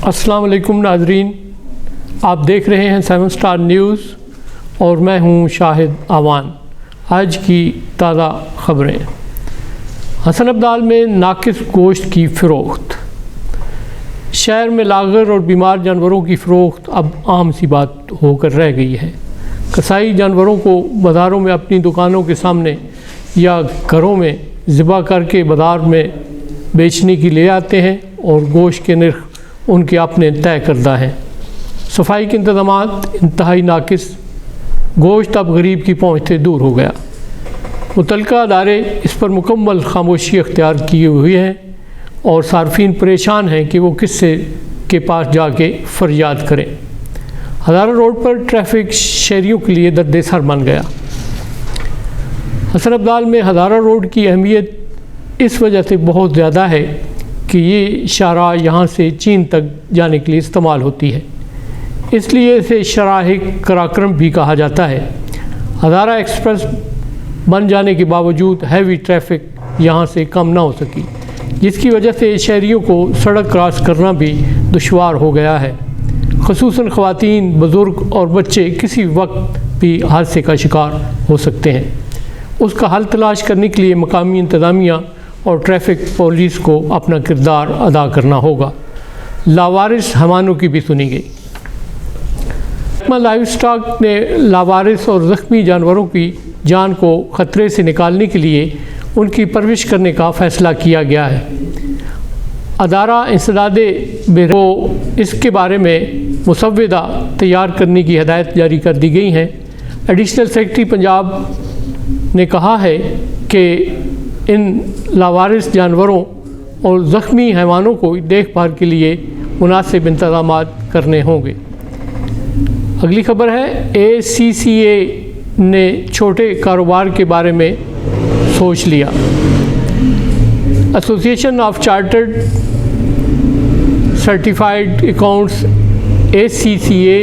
अस्सलाम वालेकुम नाजरीन, आप देख रहे हैं 7 स्टार न्यूज़ और मैं हूं शाहिद आवान। आज की ताज़ा ख़बरें। हसन अब्दाल में नाकिस गोश्त की फ़रोख्त। शहर में लाग़र और बीमार जानवरों की फ़रोख्त अब आम सी बात होकर रह गई है। कसाई जानवरों को बाज़ारों में अपनी दुकानों के सामने या घरों में ज़िबा करके बाज़ार में बेचने की ले आते हैं और गोश्त के नर्ख उनके अपने तय करदा हैं। सफाई के इंतज़ामात इंतहाई नाकिस, गोश्त अब गरीब की पहुँच से दूर हो गया। मुतल्लिका अदारे इस पर मुकम्मल खामोशी अख्तियार किए हुए हैं और सार्फिन परेशान हैं कि वो किससे के पास जाके फरियाद करें। हज़ारा रोड पर ट्रैफिक शहरियों के लिए दर्द-ए-सर बन गया। हसन अब्दाल में हज़ारा रोड की अहमियत इस वजह से बहुत ज़्यादा है कि ये शाहरा यहाँ से चीन तक जाने के लिए इस्तेमाल होती है, इसलिए इसे शराह कराक्रम भी कहा जाता है। हज़ारा एक्सप्रेस बन जाने के बावजूद हैवी ट्रैफिक यहाँ से कम ना हो सकी, जिसकी वजह से शहरियों को सड़क क्रॉस करना भी दुश्वार हो गया है। ख़ुसूसन ख़वातीन, बुज़ुर्ग और बच्चे किसी वक्त भी हादसे का शिकार हो सकते हैं। उसका हल तलाश करने के लिए मकामी इंतज़ामिया और ट्रैफिक पुलिस को अपना किरदार अदा करना होगा। लावारिस हैवानों की भी सुनी गई। लाइव स्टॉक ने लावारिस और ज़ख्मी जानवरों की जान को ख़तरे से निकालने के लिए उनकी परवरिश करने का फ़ैसला किया गया है। अदारा इंसदादे को इसके बारे में मुसव्वदा तैयार करने की हदायत जारी कर दी गई हैं। एडिशनल सेक्रेटरी पंजाब ने कहा है कि इन लावारिस जानवरों और ज़ख्मी हैवानों को देखभाल के लिए मुनासिब इंतज़ामात करने होंगे। अगली खबर है, ACCA ने छोटे कारोबार के बारे में सोच लिया। Association of chartered certified accounts ACCA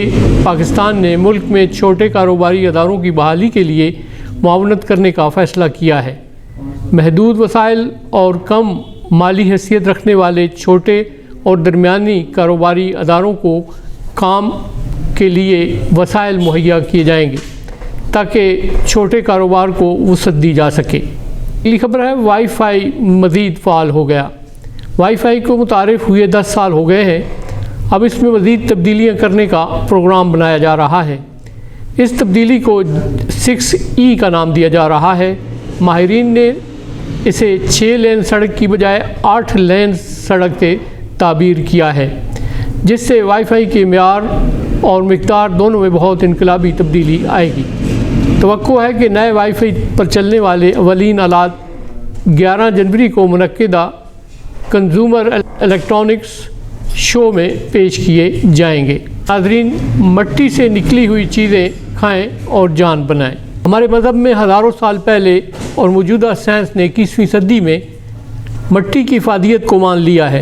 Pakistan ने मुल्क में छोटे कारोबारी अदारों की बहाली के लिए मुआवनत करने का फ़ैसला किया है। महदूद वसाइल और कम माली हैसियत रखने वाले छोटे और दरमियानी कारोबारी अदारों को काम के लिए वसाइल मुहैया किए जाएंगे ताकि छोटे कारोबार को वसअत दी जा सके। अगली खबर है, वाईफाई मज़ीद फ़ाल हो गया। वाईफाई को मुतारिफ़ हुए 10 साल हो गए हैं। अब इसमें मज़ीद तब्दीलियाँ करने का प्रोग्राम बनाया जा रहा है। इस तब्दीली को 6E का नाम दिया जा रहा है। माहिरीन ने इसे 6 लेन सड़क की बजाय 8 लेन सड़क से ताबीर किया है, जिससे वाईफाई के मेयार और मिक़दार दोनों में बहुत इनकलाबी तब्दीली आएगी। तवक्को है कि नए वाईफाई पर चलने वाले अवलीन आलात 11 जनवरी को मुनक्किदा कंज्यूमर इलेक्ट्रॉनिक्स शो में पेश किए जाएंगे। नाज़रीन, मट्टी से निकली हुई चीज़ें खाएं और जान बनाएं। हमारे मज़हब में हज़ारों साल पहले और मौजूदा साइंस ने 21वीं सदी में मट्टी की इफ़ादियत को मान लिया है।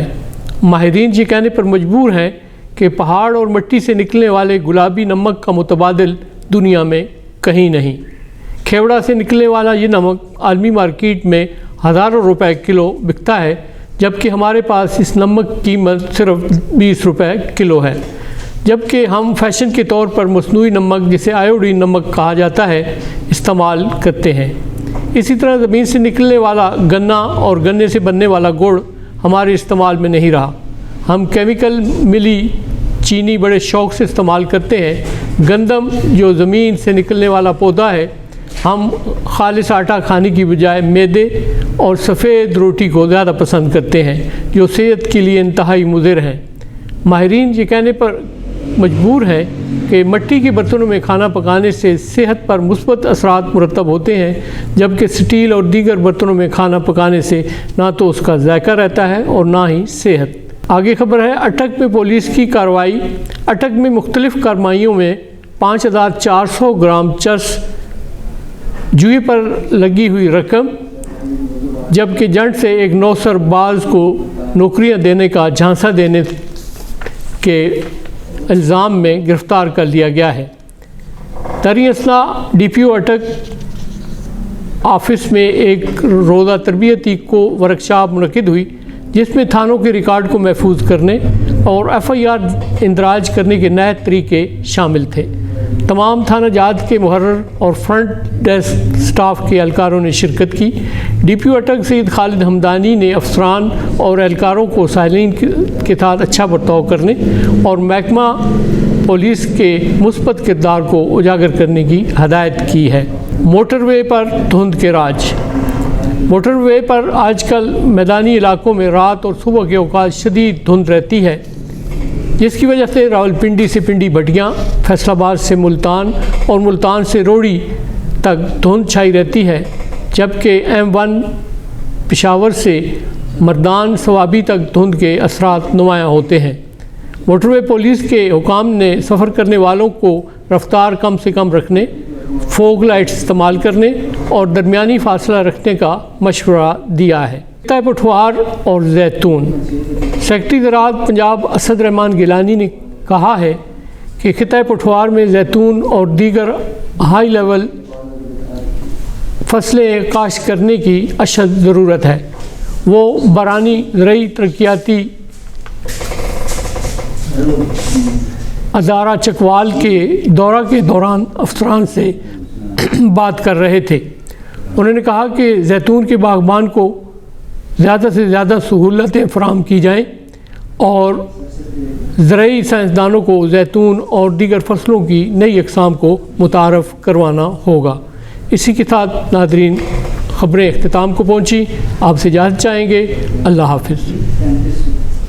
माहिरीन ये कहने पर मजबूर हैं कि पहाड़ और मट्टी से निकलने वाले गुलाबी नमक का मुतबादिल दुनिया में कहीं नहीं। खेवड़ा से निकलने वाला ये नमक आलमी मार्केट में हज़ारों रुपए किलो बिकता है, जबकि हमारे पास इस नमक की कीमत सिर्फ 20 रुपए किलो है। जबकि हम फैशन के तौर पर मसनूई नमक, जिसे आयोडीन नमक कहा जाता है, इस्तेमाल करते हैं। इसी तरह ज़मीन से निकलने वाला गन्ना और गन्ने से बनने वाला गुड़ हमारे इस्तेमाल में नहीं रहा। हम केमिकल मिली चीनी बड़े शौक़ से इस्तेमाल करते हैं। गंदम जो ज़मीन से निकलने वाला पौधा है, हम खालिस आटा खाने की बजाय मैदे और सफ़ेद रोटी को ज़्यादा पसंद करते हैं, जो सेहत के लिए इंतहाई मुज़िर हैं। माहिरीन ये कहने पर मजबूर है कि मट्टी के बर्तनों में खाना पकाने से सेहत पर मुस्बत असरात मुरतब होते हैं, जबकि स्टील और दीगर बर्तनों में खाना पकाने से ना तो उसका जायका रहता है और ना ही सेहत। आगे खबर है, अटक में पुलिस की कार्रवाई। अटक में मुख्तलिफ़ कार्रवाइयों में 5400 ग्राम चर्स, जुए पर लगी हुई रकम, जबकि जंड से एक नौसरबाज को नौकरियां देने का झांसा देने के इल्ज़ाम में गिरफ़्तार कर लिया गया है। तरी असना DPO अटक ऑफिस में एक रोज़ा तरबियती को वर्कशॉप मुनक़िद हुई, जिसमें थानों के रिकॉर्ड को महफूज करने, اور FIR اندراج کرنے کے نئے طریقے شامل تھے۔ تمام تھانہ جات کے محرر اور فرنٹ ڈیسک سٹاف کے اہلکاروں نے شرکت کی۔ DPO اٹک سید خالد ہمدانی نے افسران اور اہلکاروں کو سائلین کے ساتھ اچھا برتاؤ کرنے اور محکمہ پولیس کے مثبت کردار کو اجاگر کرنے کی ہدایت کی ہے۔ موٹر وے پر دھند کے راج۔ موٹر وے پر آج کل میدانی علاقوں میں رات اور صبح کے اوقات شدید دھند رہتی ہے، جس کی وجہ سے راولپنڈی سے پنڈی بٹیاں، فیصل آباد سے ملتان اور ملتان سے روڑی تک دھند چھائی رہتی ہے، جبکہ M1 پشاور سے مردان صوابی تک دھند کے اثرات نمایاں ہوتے ہیں۔ موٹر وے پولیس کے حکام نے سفر کرنے والوں کو رفتار کم سے کم رکھنے، فوگ لائٹس استعمال کرنے اور درمیانی فاصلہ رکھنے کا مشورہ دیا ہے۔ خطہ پٹھوار اور زیتون۔ سیکرٹری زراعت پنجاب اسد رحمان گیلانی نے کہا ہے کہ خطہ پٹھوار میں زیتون اور دیگر ہائی لیول فصلیں کاشت کرنے کی اشد ضرورت ہے۔ وہ برانی زرعی ترقیاتی ادارہ چکوال کے دورہ کے دوران افسران سے بات کر رہے تھے۔ انہوں نے کہا کہ زیتون کے باغبان کو زیادہ سے زیادہ سہولتیں فراہم کی جائیں اور زرعی سائنسدانوں کو زیتون اور دیگر فصلوں کی نئی اقسام کو متعارف کروانا ہوگا۔ اسی کے ساتھ ناظرین خبریں اختتام کو پہنچی۔ آپ سے اجازت چاہیں گے۔ اللہ حافظ۔